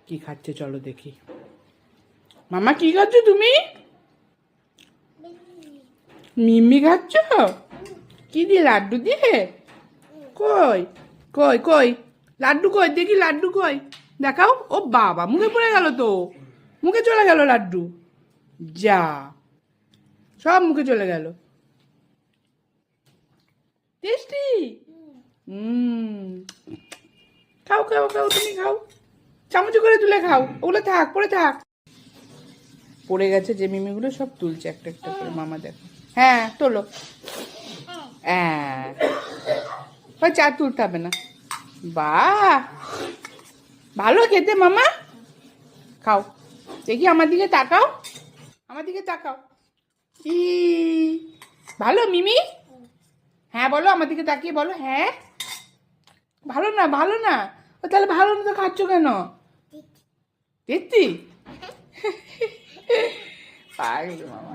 কি খাচ্ছে চলো দেখি। মামা কি খাচ্ছ তুমি? মিমি খাচ্ছ? কি দিয়ে? লাড্ডু দিয়ে? কই কই কই লাড্ডু কই দেখি, লাড্ডু কই দেখাও। ও বাবা, মুখে পড়ে গেল তো, মুখে চলে গেল লাড্ডু। যা, সব মুখে চলে গেল। টেস্টি। খাও খাও খাও, তুমি খাও, চামচ করে তুলে খাও। ওগুলো থাক, পড়ে থাক। পড়ে গেছে যে মিমিগুলো সব তুলছে একটা একটা করে মামা, দেখো। হ্যাঁ তোলো। হ্যাঁ, চা তুলতে হবে না। বাহ, ভালো খেতে মামা। খাও দেখি, আমার দিকে তাকাও, আমার দিকে তাকাও। ই ভালো মিমি? হ্যাঁ বলো, আমার দিকে তাকিয়ে বলো হ্যাঁ। ভালো না, ভালো না? ও তাহলে ভালো না তো খাচ্ছ কেন? দেখছি পাগলি মামা।